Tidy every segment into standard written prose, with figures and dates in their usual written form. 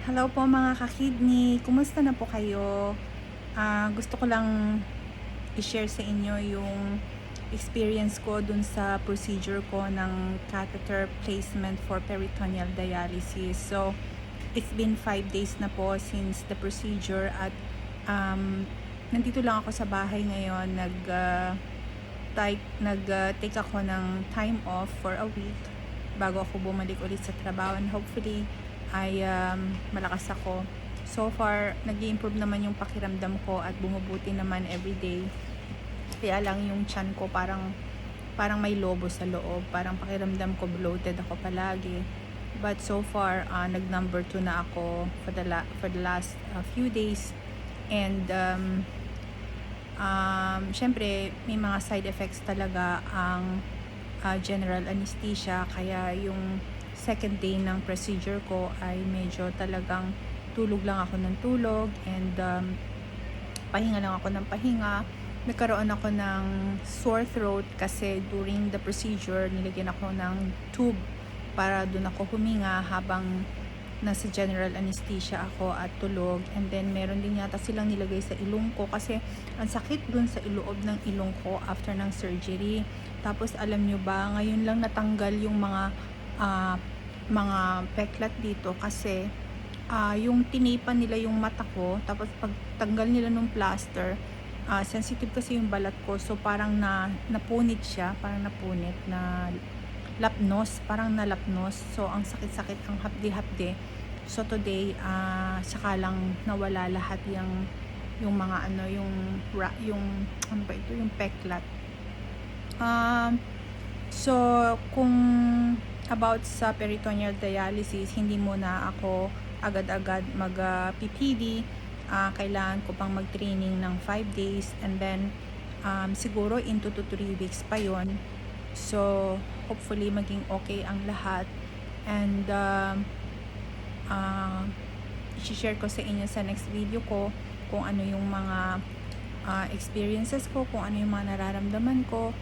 Hello po mga ka-kidney, kumusta na po kayo? Gusto ko lang i-share sa inyo yung experience ko dun sa procedure ko ng catheter placement for peritoneal dialysis. So, it's been 5 days na po since the procedure at nandito lang ako sa bahay ngayon. Take ako ng time off for a week bago ako bumalik ulit sa trabaho, and hopefully ay malakas ako. So far, nag-i-improve naman yung pakiramdam ko at bumubuti naman everyday. Kaya lang yung tiyan ko parang may lobo sa loob. Parang pakiramdam ko bloated ako palagi. But so far, nag number 2 na ako for the last few days. And syempre may mga side effects talaga ang general anesthesia, kaya yung second day ng procedure ko ay medyo talagang tulog lang ako ng tulog, and pahinga lang ako ng pahinga. Nagkaroon ako ng sore throat kasi during the procedure nilagyan ako ng tube para doon ako huminga habang nasa general anesthesia ako at tulog. And then meron din yata silang nilagay sa ilong ko kasi ang sakit dun sa iloob ng ilong ko after ng surgery. Tapos alam nyo ba, ngayon lang natanggal yung mga peklat dito kasi yung tinipan nila yung mata ko, tapos pag tanggal nila nung plaster, sensitive kasi yung balat ko, so parang napunit siya, parang napunit na lapnos, parang nalapnos. So ang sakit-sakit, ang hapdi-hapdi. So today saka lang nawala lahat yung mga yung ano ba ito, yung peklat. So kung about sa peritoneal dialysis, hindi muna ako agad-agad mag PPD. Kailangan ko pang mag-training ng 5 days, and then siguro in 2 to 3 weeks pa yon. So hopefully maging okay ang lahat, and i-share ko sa inyo sa next video ko kung ano yung mga experiences ko, kung ano yung mga nararamdaman ko.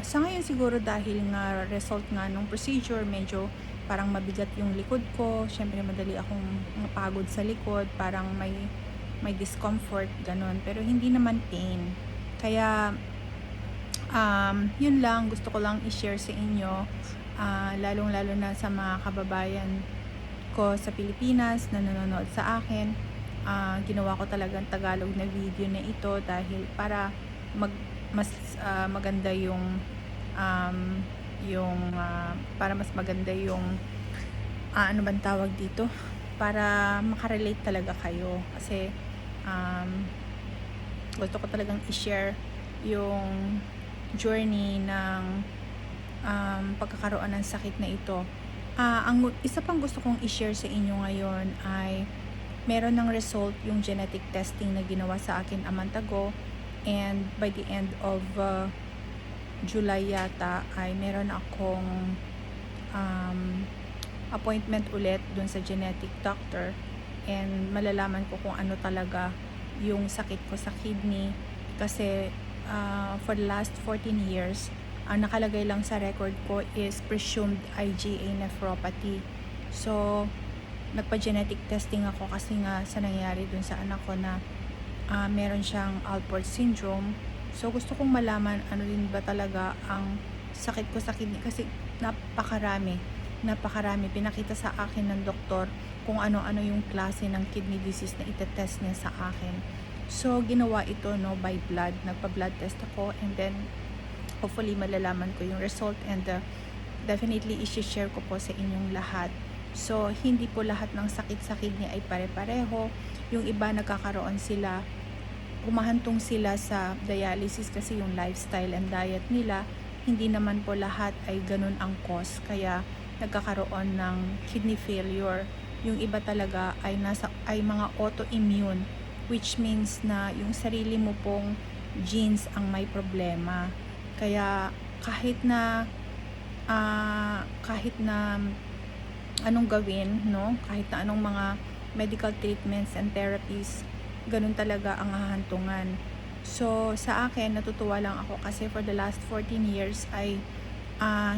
Sa ngayon siguro dahil nga result nga ng procedure, medyo parang mabigat yung likod ko. Syempre madali akong mapagod sa likod, parang may discomfort, ganun. Pero hindi naman pain. Kaya yun lang, gusto ko lang i-share sa inyo, lalong-lalo na sa mga kababayan ko sa Pilipinas na nanonood sa akin. Ginawa ko talagang Tagalog na video na ito dahil para mas maganda para mas maganda yung ano bang tawag dito, para makarelate talaga kayo, kasi gusto ko talagang i-share yung journey ng pagkakaroon ng sakit na ito. Ang isa pang gusto kong i-share sa inyo ngayon ay meron ng result yung genetic testing na ginawa sa akin a month ago, and by the end of July yata ay meron akong appointment ulit dun sa genetic doctor, and malalaman ko kung ano talaga yung sakit ko sa kidney. Kasi for the last 14 years ang nakalagay lang sa record ko is presumed IgA nephropathy. So nagpa-genetic testing ako kasi nga sa nangyari dun sa anak ko na meron siyang Alport syndrome. So gusto kong malaman ano din ba talaga ang sakit ko sa kidney, kasi napakarami pinakita sa akin ng doktor kung ano-ano yung klase ng kidney disease na itetest niya sa akin. So ginawa ito by blood, nagpa-blood test ako, and then hopefully malalaman ko yung result, and definitely i-share ko po sa inyong lahat. So hindi po lahat ng sakit sa kidney ay pare-pareho. Yung iba nagkakaroon sila, humahantong sila sa dialysis kasi yung lifestyle and diet nila. Hindi naman po lahat ay ganun ang cause, kaya nagkakaroon ng kidney failure. Yung iba talaga ay mga autoimmune, which means na yung sarili mo pong genes ang may problema. Kaya kahit na anong gawin, no? Kahit na anong mga medical treatments and therapies, ganun talaga ang hahantungan. So sa akin, natutuwa lang ako kasi for the last 14 years ay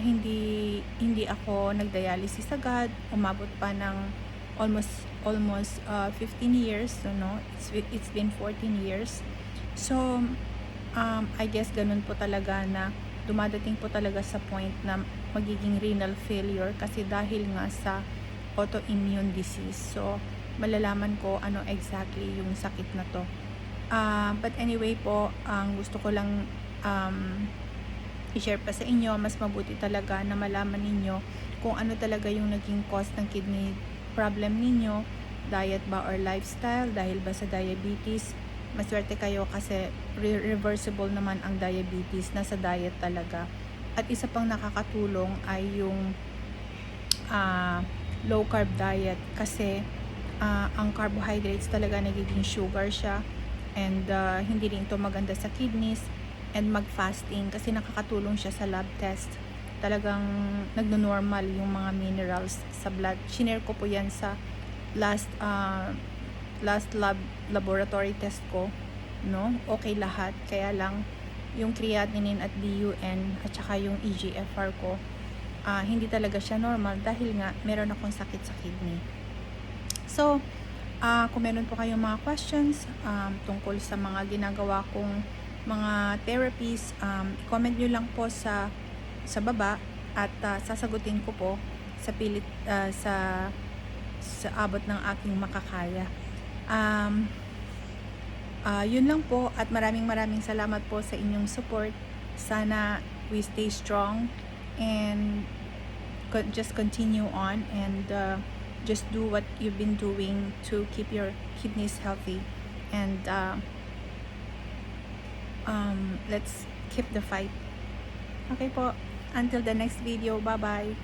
hindi ako nagdialysis agad. Umabot pa ng almost 15 years, no? It's been 14 years. So I guess ganun po talaga na dumadating po talaga sa point na magiging renal failure kasi dahil nga sa autoimmune disease. So malalaman ko ano exactly yung sakit na to. But anyway po, ang gusto ko lang i-share pa sa inyo, mas mabuti talaga na malaman ninyo kung ano talaga yung naging cause ng kidney problem ninyo, diet ba or lifestyle, dahil ba sa diabetes. Maswerte kayo kasi reversible naman ang diabetes, nasa diet talaga. At isa pang nakakatulong ay yung low carb diet kasi ang carbohydrates talaga nagiging sugar siya, and hindi rin ito maganda sa kidneys. And mag-fasting kasi nakakatulong siya sa lab test. Talagang nagno-normal yung mga minerals sa blood. Shinare ko po yan sa last laboratory test ko, no? Okay lahat. Kaya lang yung creatinine at BUN at saka yung EGFR ko, hindi talaga siya normal dahil nga meron akong sakit sa kidney. So, kung meron po kayong mga questions tungkol sa mga ginagawa kong mga therapies, comment nyo lang po sa baba at sasagutin ko po sa pilit sa abot ng aking makakaya. Yun lang po, at maraming salamat po sa inyong support. Sana we stay strong and just continue on and just do what you've been doing to keep your kidneys healthy, and let's keep the fight. Okay po, until the next video, bye bye.